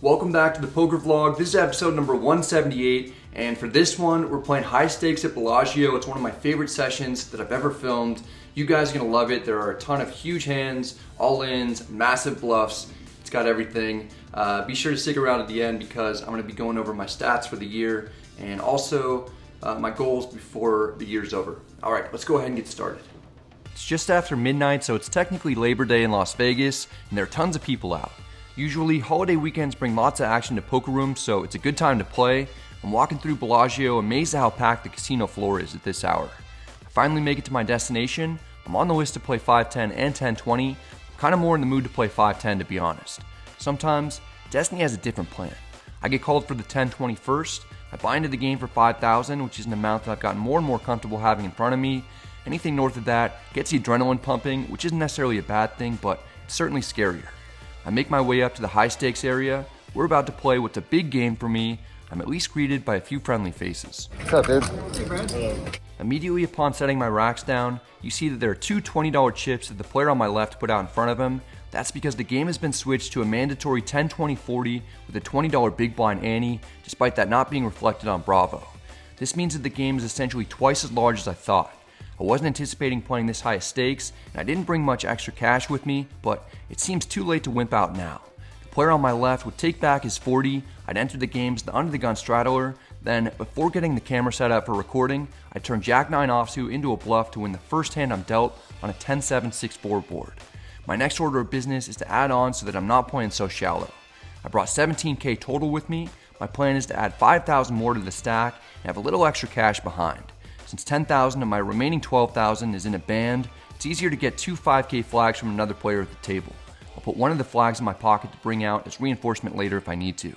Welcome back to the poker vlog. This is episode number 178, and for this one, we're playing high stakes at Bellagio. It's one of my favorite sessions that I've ever filmed. You guys are gonna love it. There are a ton of huge hands, all-ins, massive bluffs. It's got everything. Be sure to stick around at the end because I'm gonna be going over my stats for the year and also my goals before the year's over. All right, let's go ahead and get started. It's just after midnight, so it's technically Labor Day in Las Vegas, and there are tons of people out. Usually, holiday weekends bring lots of action to poker rooms, so it's a good time to play. I'm walking through Bellagio, amazed at how packed the casino floor is at this hour. I finally make it to my destination. I'm on the list to play 5-10 and 10-20. I'm kind of more in the mood to play 5-10 to be honest. Sometimes, Destiny has a different plan. I get called for the 10-20 first. I buy into the game for 5,000, which is an amount that I've gotten more and more comfortable having in front of me. Anything north of that gets the adrenaline pumping, which isn't necessarily a bad thing, but it's certainly scarier. I make my way up to the high stakes area. We're about to play what's a big game for me. I'm at least greeted by a few friendly faces. What's up, dude? Hey, Brad. Immediately upon setting my racks down, you see that there are two $20 chips that the player on my left put out in front of him. That's because the game has been switched to a mandatory 10-20-40 with a $20 big blind ante, despite that not being reflected on Bravo. This means that the game is essentially twice as large as I thought. I wasn't anticipating playing this high stakes, and I didn't bring much extra cash with me, but it seems too late to wimp out now. The player on my left would take back his 40, I'd enter the game as the under-the-gun straddler, then, before getting the camera set up for recording, I'd turn Jack-9 offsuit into a bluff to win the first hand I'm dealt on a 10-7-6-4 board. My next order of business is to add on so that I'm not playing so shallow. I brought 17K total with me. My plan is to add 5,000 more to the stack and have a little extra cash behind. Since 10,000 of my remaining 12,000 is in a band, it's easier to get two 5K flags from another player at the table. I'll put one of the flags in my pocket to bring out as reinforcement later if I need to.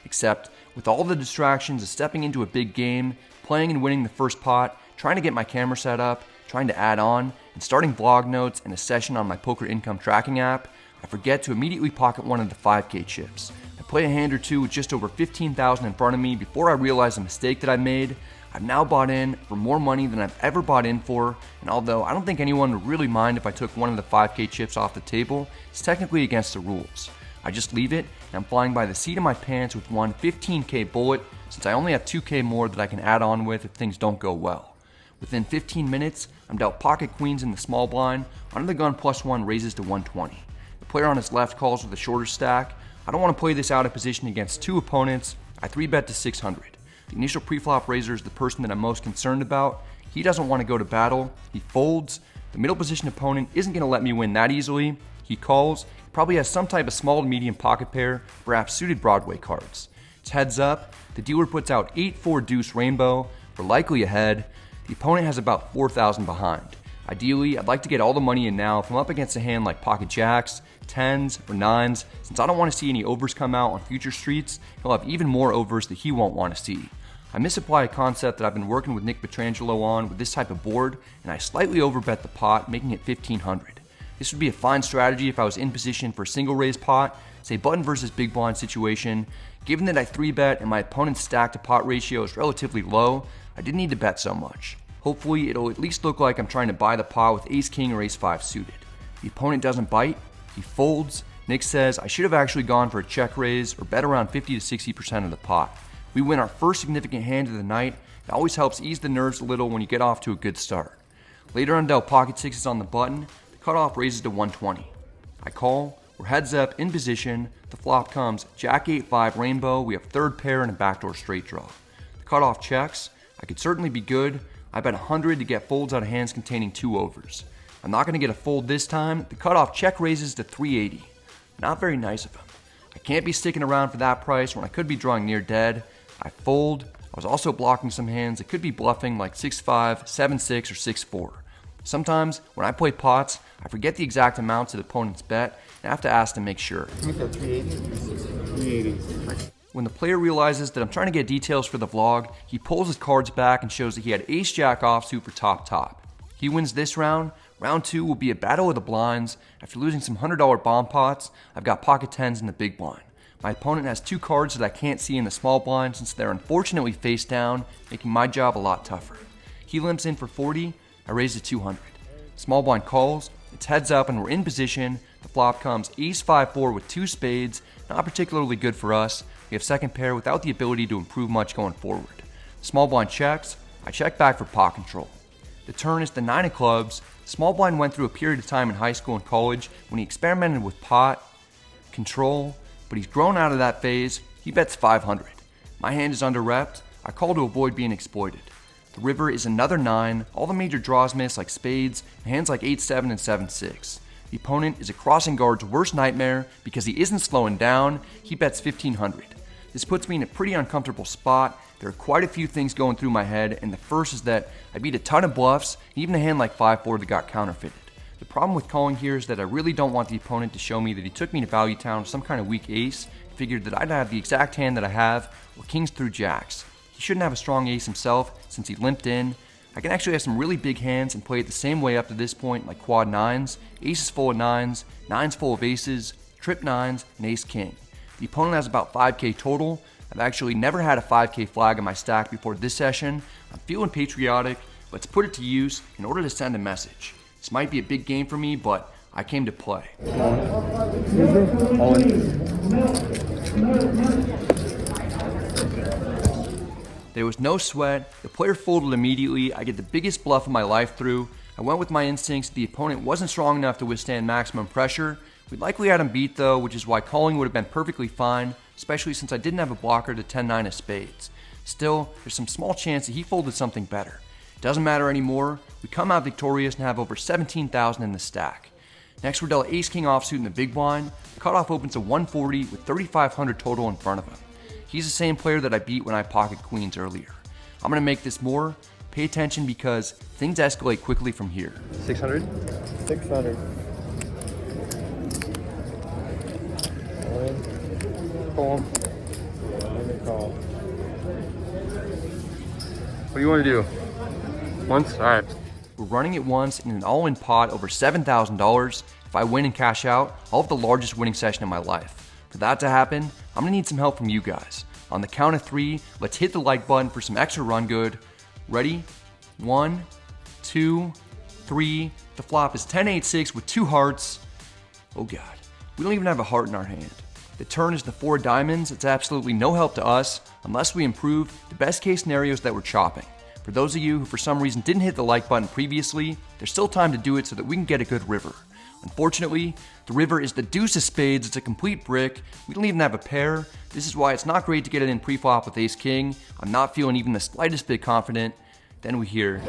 Except, with all the distractions of stepping into a big game, playing and winning the first pot, trying to get my camera set up, trying to add on, and starting vlog notes and a session on my poker income tracking app, I forget to immediately pocket one of the 5K chips. I play a hand or two with just over 15,000 in front of me before I realize the mistake that I made. I've now bought in for more money than I've ever bought in for, and although I don't think anyone would really mind if I took one of the 5K chips off the table, it's technically against the rules. I just leave it, and I'm flying by the seat of my pants with one 15K bullet, since I only have 2K more that I can add on with if things don't go well. Within 15 minutes, I'm dealt pocket queens in the small blind, under the gun +1 raises to 120. The player on his left calls with a shorter stack. I don't want to play this out of position against two opponents. I 3-bet to 600. The initial preflop raiser is the person that I'm most concerned about. He doesn't want to go to battle. He folds. The middle position opponent isn't going to let me win that easily. He calls. He probably has some type of small to medium pocket pair, perhaps suited Broadway cards. It's heads up. The dealer puts out 8-4 deuce rainbow. We're likely ahead. The opponent has about 4,000 behind. Ideally, I'd like to get all the money in now if I'm up against a hand like pocket jacks, 10s, or 9s. Since I don't want to see any overs come out on future streets, he'll have even more overs that he won't want to see. I misapply a concept that I've been working with Nick Petrangelo on with this type of board, and I slightly overbet the pot, making it 1,500. This would be a fine strategy if I was in position for a single raise pot, say button versus big blind situation. Given that I 3-bet and my opponent's stack to pot ratio is relatively low, I didn't need to bet so much. Hopefully, it'll at least look like I'm trying to buy the pot with ace-king or ace-5 suited. The opponent doesn't bite, he folds. Nick says I should have actually gone for a check raise or bet around 50 to 60% of the pot. We win our first significant hand of the night. It always helps ease the nerves a little when you get off to a good start. Later on, dealt pocket sixes on the button. The cutoff raises to 120. I call. We're heads up in position. The flop comes Jack 8-5 rainbow. We have third pair and a backdoor straight draw. The cutoff checks. I could certainly be good. I bet 100 to get folds out of hands containing two overs. I'm not going to get a fold this time. The cutoff check raises to 380. Not very nice of him. I can't be sticking around for that price when I could be drawing near dead. I fold. I was also blocking some hands that could be bluffing like 6-5, 7-6, or 6-4. Sometimes, when I play pots, I forget the exact amounts of the opponent's bet and I have to ask to make sure. 380. When the player realizes that I'm trying to get details for the vlog, he pulls his cards back and shows that he had ace-jack offsuit for top-top. He wins this round. Round 2 will be a battle of the blinds. After losing some $100 bomb pots, I've got pocket 10s in the big blind. My opponent has two cards that I can't see in the small blind since they're unfortunately face down, making my job a lot tougher. He limps in for 40, I raise to 200. Small blind calls, it's heads up and we're in position. The flop comes ace 5-4 with two spades, not particularly good for us. We have second pair without the ability to improve much going forward. Small blind checks, I check back for pot control. The turn is the 9 of clubs. Small blind went through a period of time in high school and college when he experimented with pot, control, but he's grown out of that phase. He bets 500. My hand is under-repped. I call to avoid being exploited. The river is another 9. All the major draws miss like spades, and hands like 8-7 and 7-6. The opponent is a crossing guard's worst nightmare because he isn't slowing down. He bets 1500. This puts me in a pretty uncomfortable spot. There are quite a few things going through my head, and the first is that I beat a ton of bluffs, even a hand like 5-4 that got counterfeited. The problem with calling here is that I really don't want the opponent to show me that he took me to Value Town with some kind of weak ace, and figured that I'd have the exact hand that I have, or kings through jacks. He shouldn't have a strong ace himself since he limped in. I can actually have some really big hands and play it the same way up to this point, like quad 9s, aces full of 9s, 9s full of aces, trip 9s, and ace king. The opponent has about 5k total. I've actually never had a 5k flag in my stack before this session. I'm feeling patriotic. Let's put it to use in order to send a message. This might be a big game for me, but I came to play. All in. There was no sweat. The player folded immediately. I get the biggest bluff of my life through. I went with my instincts. The opponent wasn't strong enough to withstand maximum pressure. We likely had him beat though, which is why calling would have been perfectly fine, especially since I didn't have a blocker to 10-9 of spades. Still, there's some small chance that he folded something better. It doesn't matter anymore. We come out victorious and have over 17,000 in the stack. Next, we're dealt ace-king offsuit in the big blind. The cutoff opens to 140 with 3,500 total in front of him. He's the same player that I beat when I pocket queens earlier. I'm going to make this more. Pay attention because things escalate quickly from here. 600? 600. Call. Call. What do you want to do? Once? Alright. We're running it once in an all-in pot over $7,000. If I win and cash out, I'll have the largest winning session in my life. For that to happen, I'm going to need some help from you guys. On the count of 3, let's hit the like button for some extra run good. Ready? 1, 2, 3. The flop is 10-8-6 with 2 hearts. Oh god, we don't even have a heart in our hand. The turn is the 4 diamonds. It's absolutely no help to us unless we improve. The best case scenario is that we're chopping. For those of you who for some reason didn't hit the like button previously, there's still time to do it so that we can get a good river. Unfortunately, the river is the deuce of spades. It's a complete brick. We don't even have a pair. This is why it's not great to get it in pre-flop with ace king. I'm not feeling even the slightest bit confident. Then we hear,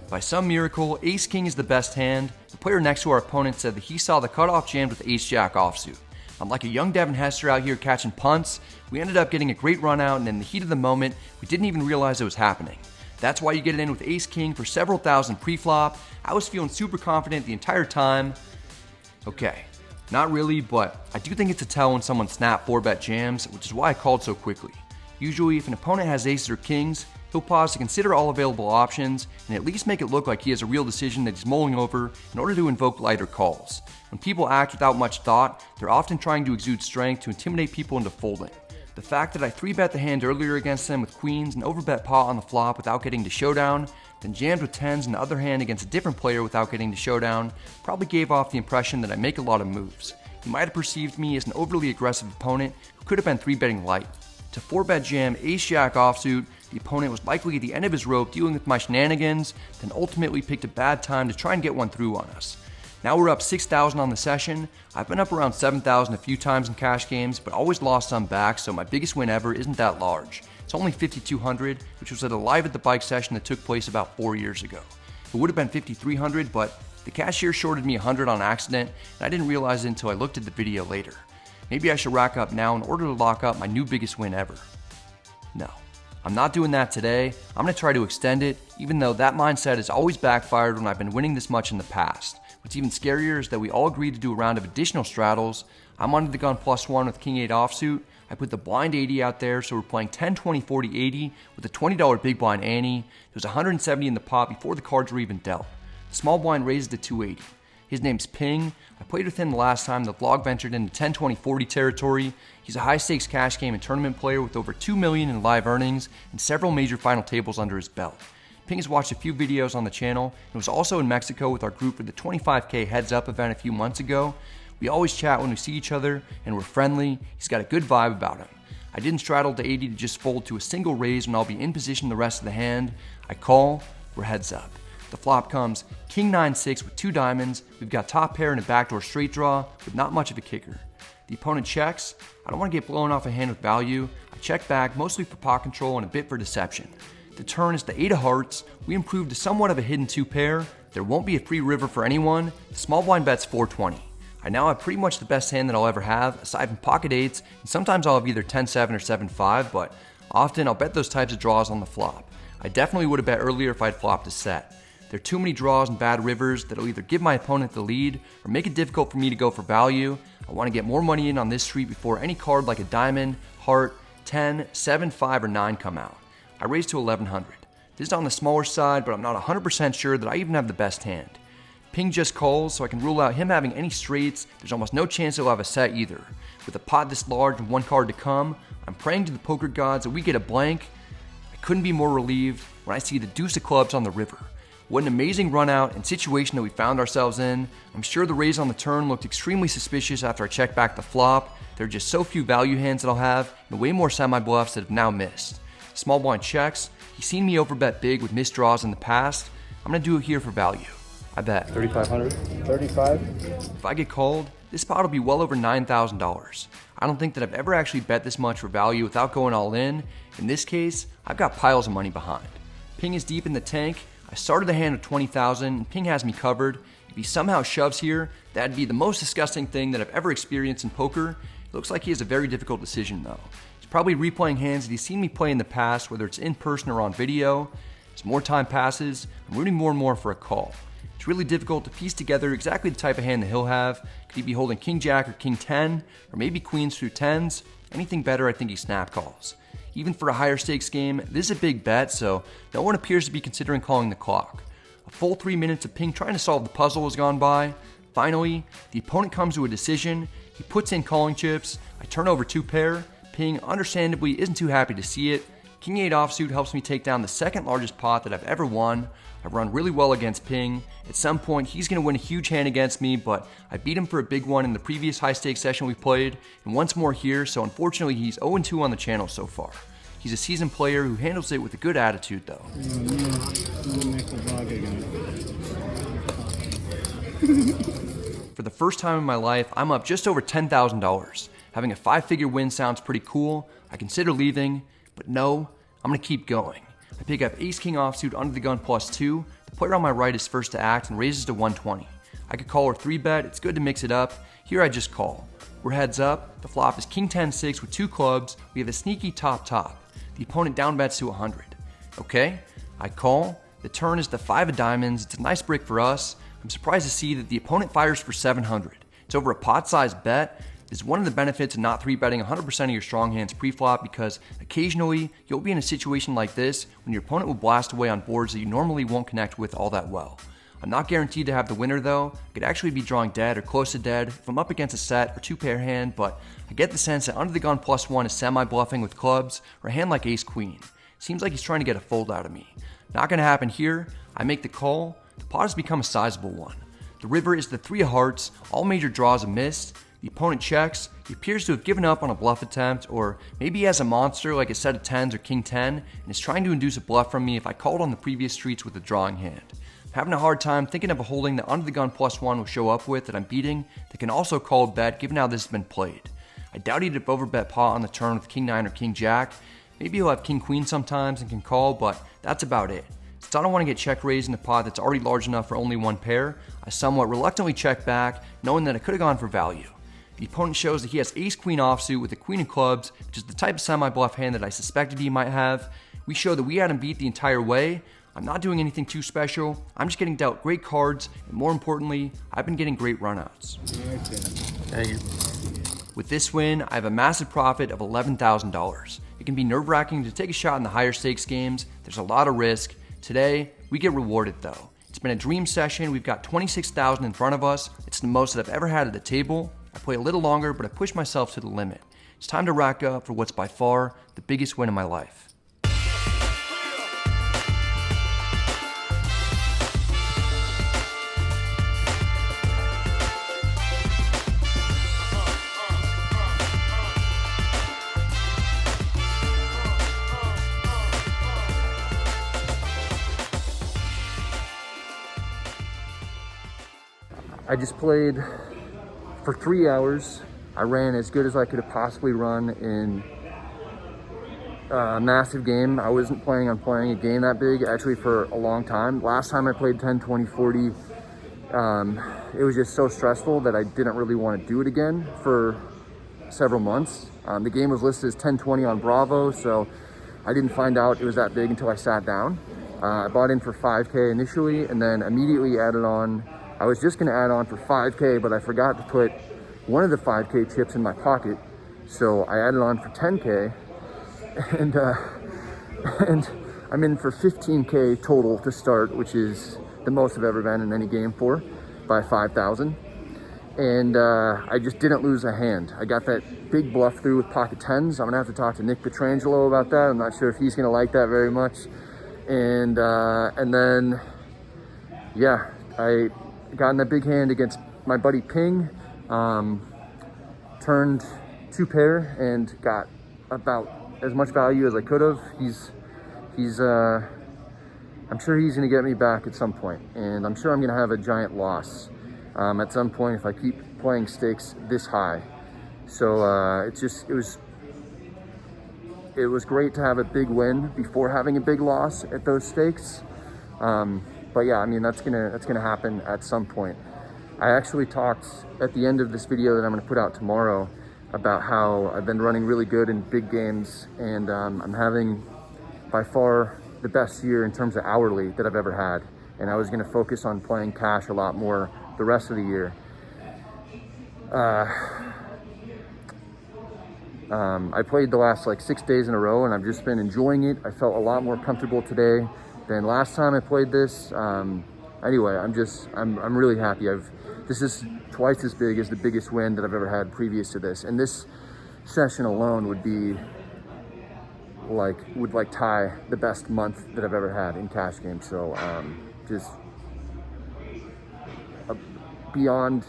by some miracle, ace king is the best hand. The player next to our opponent said that he saw the cutoff jammed with ace jack offsuit. I'm like a young Devin Hester out here catching punts. We ended up getting a great run out, and in the heat of the moment, we didn't even realize it was happening. That's why you get it in with ace king for several thousand pre-flop. I was feeling super confident the entire time. Okay, not really, but I do think it's a tell when someone snap 4-bet jams, which is why I called so quickly. Usually, if an opponent has aces or kings, he'll pause to consider all available options and at least make it look like he has a real decision that he's mulling over in order to invoke lighter calls. When people act without much thought, they're often trying to exude strength to intimidate people into folding. The fact that I 3-bet the hand earlier against them with queens and overbet pot on the flop without getting to showdown, then jammed with 10s in the other hand against a different player without getting to showdown, probably gave off the impression that I make a lot of moves. He might have perceived me as an overly aggressive opponent who could have been 3-betting light. To 4-bet jam ace-jack offsuit, the opponent was likely at the end of his rope dealing with my shenanigans, then ultimately picked a bad time to try and get one through on us. Now we're up 6,000 on the session. I've been up around 7,000 a few times in cash games, but always lost some back, so my biggest win ever isn't that large. It's only 5,200, which was at a Live at the Bike session that took place about 4 years ago. It would have been 5,300, but the cashier shorted me 100 on accident, and I didn't realize it until I looked at the video later. Maybe I should rack up now in order to lock up my new biggest win ever. No, I'm not doing that today. I'm going to try to extend it, even though that mindset has always backfired when I've been winning this much in the past. What's even scarier is that we all agreed to do a round of additional straddles. I'm under the gun +1 with king 8 offsuit. I put the blind 80 out there, so we're playing 10, 20, 40, 80 with a $20 big blind ante. There was 170 in the pot before the cards were even dealt. The small blind raises to 280. His name's Ping. I played with him the last time the vlog ventured into 10, 20, 40 territory. He's a high stakes cash game and tournament player with over $2 million in live earnings and several major final tables under his belt. Ping has watched a few videos on the channel and was also in Mexico with our group for the 25K Heads Up event a few months ago. We always chat when we see each other and we're friendly. He's got a good vibe about him. I didn't straddle to 80 to just fold to a single raise when I'll be in position the rest of the hand. I call, we're heads up. The flop comes king 9-6 with 2 diamonds. We've got top pair and a backdoor straight draw with not much of a kicker. The opponent checks. I don't want to get blown off a hand with value. I check back mostly for pot control and a bit for deception. The turn is the 8 of hearts. We improved to somewhat of a hidden 2 pair. There won't be a free river for anyone. The small blind bet's 420. I now have pretty much the best hand that I'll ever have, aside from pocket 8s, and sometimes I'll have either 10-7 or 7-5, but often I'll bet those types of draws on the flop. I definitely would have bet earlier if I'd flopped a set. There are too many draws and bad rivers that'll either give my opponent the lead or make it difficult for me to go for value. I want to get more money in on this street before any card like a diamond, heart, 10, 7, 5, or 9 come out. I raised to 1100. This is on the smaller side, but I'm not 100% sure that I even have the best hand. Ping just calls, so I can rule out him having any straights. There's almost no chance he'll have a set either. With a pot this large and 1 card to come, I'm praying to the poker gods that we get a blank. I couldn't be more relieved when I see the deuce of clubs on the river. What an amazing run out and situation that we found ourselves in. I'm sure the raise on the turn looked extremely suspicious after I checked back the flop. There are just so few value hands that I'll have and way more semi-bluffs that have now missed. Small blind checks. He's seen me overbet big with missed draws in the past. I'm gonna do it here for value. I bet 3,500. 35. if I get called, this pot will be well over $9,000. I don't think that I've ever actually bet this much for value without going all in. In this case, I've got piles of money behind. Ping is deep in the tank. I started the hand with 20,000 and Ping has me covered. If he somehow shoves here, that'd be the most disgusting thing that I've ever experienced in poker. It looks like he has a very difficult decision though. He's probably replaying hands that he's seen me play in the past, whether it's in person or on video. As more time passes, I'm rooting more and more for a call. It's really difficult to piece together exactly the type of hand that he'll have. Could he be holding king jack or king 10, or maybe queens through 10s? Anything better, I think he snap calls. Even for a higher stakes game, this is a big bet, so no one appears to be considering calling the clock. A full 3 minutes of Ping trying to solve the puzzle has gone by. Finally, the opponent comes to a decision. He puts in calling chips. I turn over 2 pair. Ping, understandably, isn't too happy to see it. King 8 offsuit helps me take down the second largest pot that I've ever won. I've run really well against Ping. At some point, he's going to win a huge hand against me, but I beat him for a big one in the previous high stakes session we played, and once more here, so unfortunately he's 0-2 on the channel so far. He's a seasoned player who handles it with a good attitude though. For the first time in my life, I'm up just over $10,000. Having a 5-figure win sounds pretty cool. I consider leaving, but no, I'm going to keep going. I pick up ace-king offsuit under the gun +2. The player on my right is first to act and raises to 120. I could call or 3-bet, it's good to mix it up. Here I just call. We're heads up, the flop is king 10-6 with 2 clubs. We have a sneaky top. The opponent down bets to 100. Okay, I call. The turn is the 5 of diamonds. It's a nice brick for us. I'm surprised to see that the opponent fires for 700. It's over a pot-sized bet. This is one of the benefits of not 3-betting 100% of your strong hands pre-flop, because occasionally you'll be in a situation like this when your opponent will blast away on boards that you normally won't connect with all that well. I'm not guaranteed to have the winner though. I could actually be drawing dead or close to dead if I'm up against a set or 2-pair hand, but I get the sense that under the gun +1 is semi-bluffing with clubs or a hand like ace-queen. Seems like he's trying to get a fold out of me. Not gonna happen here. I make the call. The pot has become a sizable one. The river is the 3 of hearts. All major draws are missed. The opponent checks. He appears to have given up on a bluff attempt, or maybe he has a monster like a set of 10s or king 10 and is trying to induce a bluff from me if I called on the previous streets with a drawing hand. I'm having a hard time thinking of a holding that under the gun +1 will show up with that I'm beating that can also call a bet given how this has been played. I doubt he'd have overbet pot on the turn with king 9 or king jack. Maybe he'll have king queen sometimes and can call, but that's about it. Since I don't want to get check raised in a pot that's already large enough for only 1 pair, I somewhat reluctantly check back, knowing that I could have gone for value. The opponent shows that he has ace-queen offsuit with a queen of clubs, which is the type of semi-bluff hand that I suspected he might have. We show that we had him beat the entire way. I'm not doing anything too special. I'm just getting dealt great cards, and more importantly, I've been getting great runouts. Thank you. With this win, I have a massive profit of $11,000. It can be nerve-wracking to take a shot in the higher stakes games. There's a lot of risk. Today, we get rewarded though. It's been a dream session. We've got 26,000 in front of us. It's the most that I've ever had at the table. I play a little longer, but I push myself to the limit. It's time to rack up for what's by far the biggest win of my life. I just played for 3 hours. I ran as good as I could have possibly run in a massive game. I wasn't planning on playing a game that big actually for a long time. Last time I played 10, 20, 40, it was just so stressful that I didn't really want to do it again for several months. The game was listed as 1020 on Bravo, so I didn't find out it was that big until I sat down. I bought in for 5K initially and then immediately added on. I was just gonna add on for 5K, but I forgot to put one of the 5K chips in my pocket. So I added on for 10K and I'm in for 15K total to start, which is the most I've ever been in any game for, by 5,000. And I just didn't lose a hand. I got that big bluff through with pocket tens. I'm gonna have to talk to Nick Petrangelo about that. I'm not sure if he's gonna like that very much. And then, yeah, I got in that big hand against my buddy Ping, turned 2 pair and got about as much value as I could have. I'm sure he's gonna get me back at some point, and I'm sure I'm gonna have a giant loss at some point if I keep playing stakes this high. So it was great to have a big win before having a big loss at those stakes. But yeah, I mean, that's gonna happen at some point. I actually talked at the end of this video that I'm gonna put out tomorrow about how I've been running really good in big games, and I'm having by far the best year in terms of hourly that I've ever had. And I was gonna focus on playing cash a lot more the rest of the year. I played the last like 6 days in a row and I've just been enjoying it. I felt a lot more comfortable today than last time I played this. Anyway, I'm really happy. This is twice as big as the biggest win that I've ever had previous to this. And this session alone would tie the best month that I've ever had in cash games. So just beyond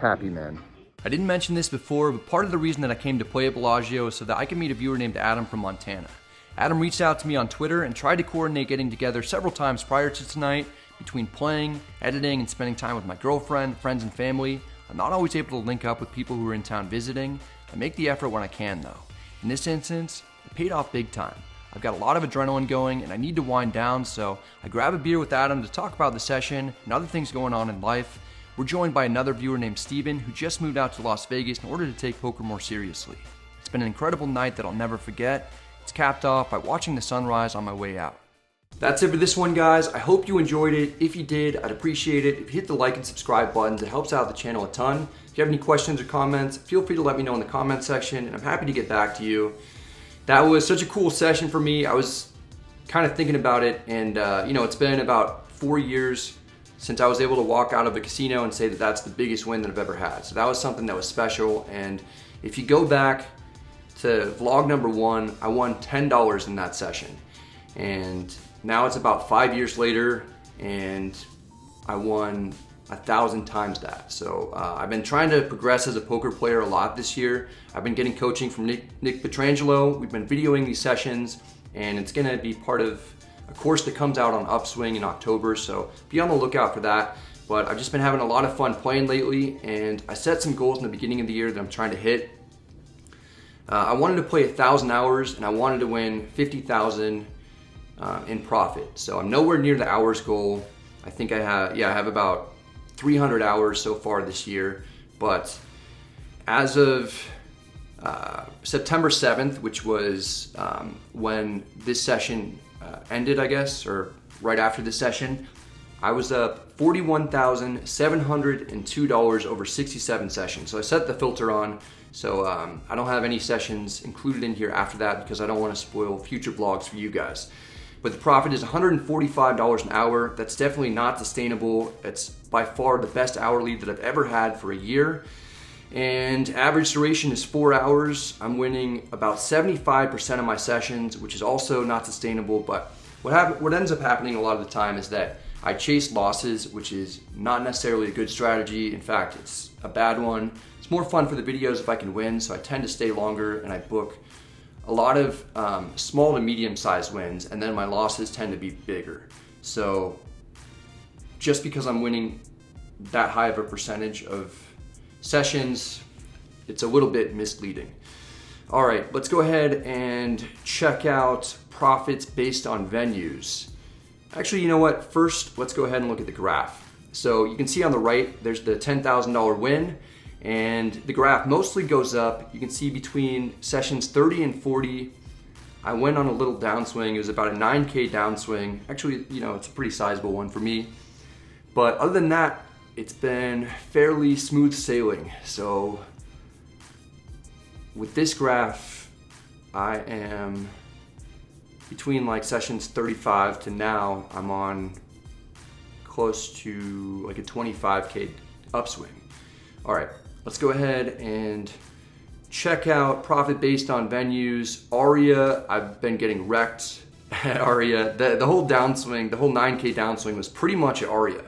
happy, man. I didn't mention this before, but part of the reason that I came to play at Bellagio is so that I could meet a viewer named Adam from Montana. Adam reached out to me on Twitter and tried to coordinate getting together several times prior to tonight. Between playing, editing, and spending time with my girlfriend, friends, and family, I'm not always able to link up with people who are in town visiting. I make the effort when I can though. In this instance, it paid off big time. I've got a lot of adrenaline going and I need to wind down, so I grab a beer with Adam to talk about the session and other things going on in life. We're joined by another viewer named Steven who just moved out to Las Vegas in order to take poker more seriously. It's been an incredible night that I'll never forget. It's capped off by watching the sunrise on my way out. That's it for this one, guys. I hope you enjoyed it. If you did, I'd appreciate it if you hit the like and subscribe buttons. It helps out the channel a ton. If you have any questions or comments, feel free to let me know in the comment section and I'm happy to get back to you. That was such a cool session for me. I was kind of thinking about it, and it's been about 4 years since I was able to walk out of a casino and say that that's the biggest win that I've ever had. So that was something that was special. And if you go back to vlog number 1, I won $10 in that session. And now it's about 5 years later and I won 1,000 times that. So I've been trying to progress as a poker player a lot this year. I've been getting coaching from Nick Petrangelo. We've been videoing these sessions and it's gonna be part of a course that comes out on Upswing in October, so be on the lookout for that. But I've just been having a lot of fun playing lately, and I set some goals in the beginning of the year that I'm trying to hit. I wanted to play 1,000 hours, and I wanted to win 50,000 in profit. So I'm nowhere near the hours goal. I think I have about 300 hours so far this year. But as of September 7th, which was when this session ended, I guess, or right after this session, I was up $41,702 over 67 sessions. So I set the filter on, so I don't have any sessions included in here after that because I don't want to spoil future vlogs for you guys. But the profit is $145 an hour. That's definitely not sustainable. It's by far the best hourly that I've ever had for a year. And average duration is 4 hours. I'm winning about 75% of my sessions, which is also not sustainable. But what ends up happening a lot of the time is that I chase losses, which is not necessarily a good strategy. In fact, it's a bad one. It's more fun for the videos if I can win, so I tend to stay longer and I book a lot of small to medium-sized wins, and then my losses tend to be bigger. So just because I'm winning that high of a percentage of sessions, it's a little bit misleading. All right, let's go ahead and check out profits based on venues. Actually, you know what? First, let's go ahead and look at the graph. So you can see on the right, there's the $10,000 win, and the graph mostly goes up. You can see between sessions 30 and 40, I went on a little downswing. It was about a 9K downswing. Actually, you know, it's a pretty sizable one for me. But other than that, it's been fairly smooth sailing. So with this graph, I am between like sessions 35 to now, I'm on close to like a 25K upswing. All right, let's go ahead and check out profit based on venues. Aria, I've been getting wrecked at Aria. The whole downswing, the whole 9K downswing was pretty much at Aria.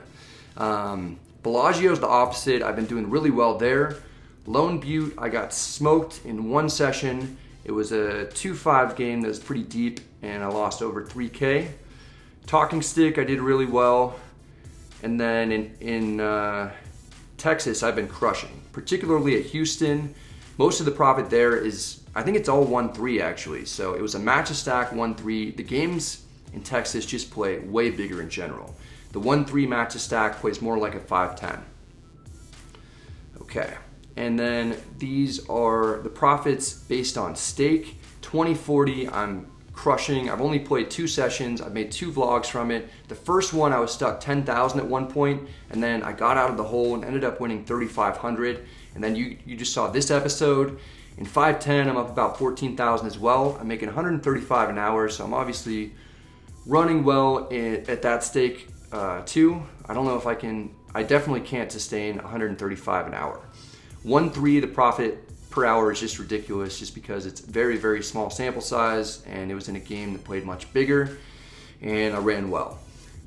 Bellagio is the opposite. I've been doing really well there. Lone Butte, I got smoked in one session. It was a 2-5 game that was pretty deep, and I lost over 3K. Talking Stick, I did really well. And then in Texas, I've been crushing, particularly at Houston. Most of the profit there is, I think it's all 1-3 actually. So it was a match of stack 1-3. The games in Texas just play way bigger in general. The 1-3 match of stack plays more like a 5-10. Okay. And then these are the profits based on stake. 2040, I'm crushing. I've only played 2 sessions. I've made 2 vlogs from it. The first one, I was stuck 10,000 at one point, and then I got out of the hole and ended up winning 3,500. And then you just saw this episode. In 510, I'm up about 14,000 as well. I'm making 135 an hour, so I'm obviously running well at that stake too. I don't know if I definitely can't sustain 135 an hour. 1-3, the profit per hour is just ridiculous just because it's very, very small sample size, and it was in a game that played much bigger, and I ran well.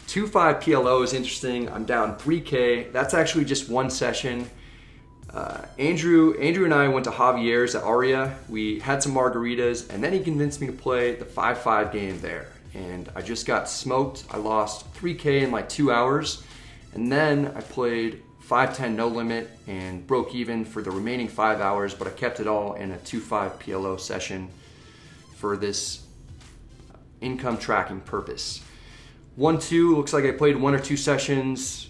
2-5 PLO is interesting. I'm down 3K. That's actually just one session. Andrew and I went to Javier's at Aria. We had some margaritas, and then he convinced me to play the 5-5 game there. And I just got smoked. I lost 3K in like 2 hours. And then I played 5-10 no limit and broke even for the remaining 5 hours, but I kept it all in a 2-5 PLO session for this income tracking purpose. 1-2, looks like I played 1 or 2 sessions.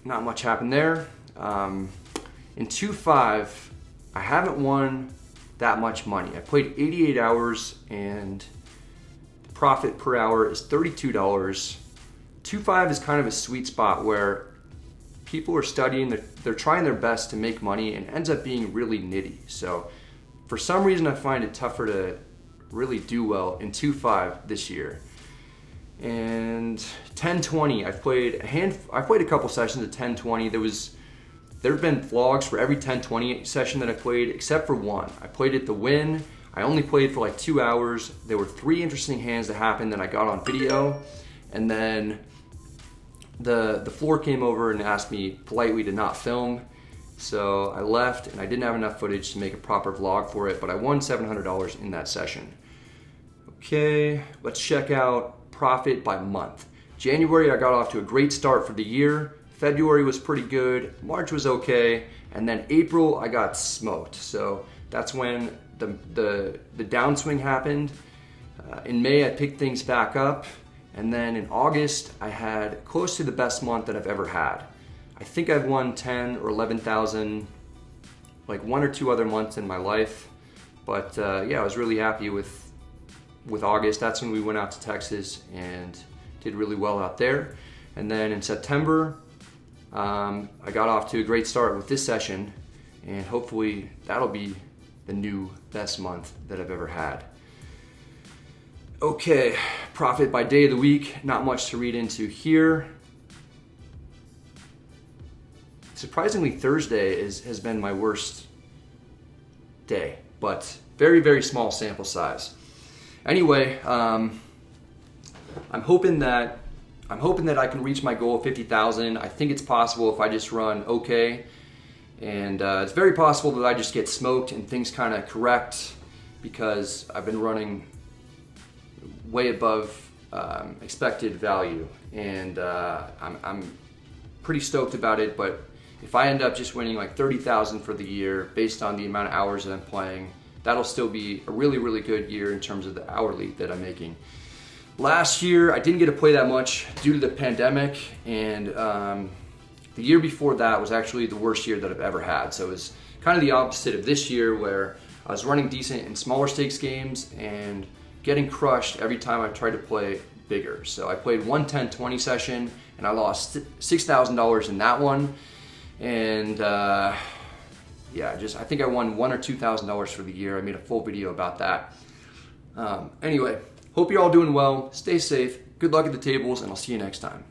Not much happened there. In 2-5, I haven't won that much money. I played 88 hours and the profit per hour is $32. 2-5 is kind of a sweet spot where people are studying, they're trying their best to make money, and ends up being really nitty. So for some reason, I find it tougher to really do well in 2-5 this year. And 10-20, I've played a couple sessions at 10-20. There have been vlogs for every 10-20 session that I played, except for one. I played at the win. I only played for like 2 hours. There were 3 interesting hands that happened that I got on video, and then the floor came over and asked me politely to not film. So I left, and I didn't have enough footage to make a proper vlog for it, but I won $700 in that session. Okay, let's check out profit by month. January, I got off to a great start for the year. February was pretty good. March was okay. And then April, I got smoked. So that's when the downswing happened. In May, I picked things back up. And then in August, I had close to the best month that I've ever had. I think I've won 10 or 11,000, like 1 or 2 other months in my life. But yeah, I was really happy with August. That's when we went out to Texas and did really well out there. And then in September, I got off to a great start with this session, and hopefully that'll be the new best month that I've ever had. Okay, profit by day of the week, not much to read into here. Surprisingly, Thursday has been my worst day, but very, very small sample size. Anyway, I'm hoping that I can reach my goal of 50,000. I think it's possible if I just run okay, and it's very possible that I just get smoked and things kind of correct because I've been running way above expected value, and I'm pretty stoked about it, but if I end up just winning like 30,000 for the year based on the amount of hours that I'm playing, that'll still be a really, really good year in terms of the hourly that I'm making. Last year, I didn't get to play that much due to the pandemic, and the year before that was actually the worst year that I've ever had. So it was kind of the opposite of this year, where I was running decent in smaller stakes games and getting crushed every time I tried to play bigger. So I played one 10-20 session and I lost $6,000 in that one. And yeah, I think I won $1,000 or $2,000 for the year. I made a full video about that. Anyway, hope you're all doing well. Stay safe. Good luck at the tables, and I'll see you next time.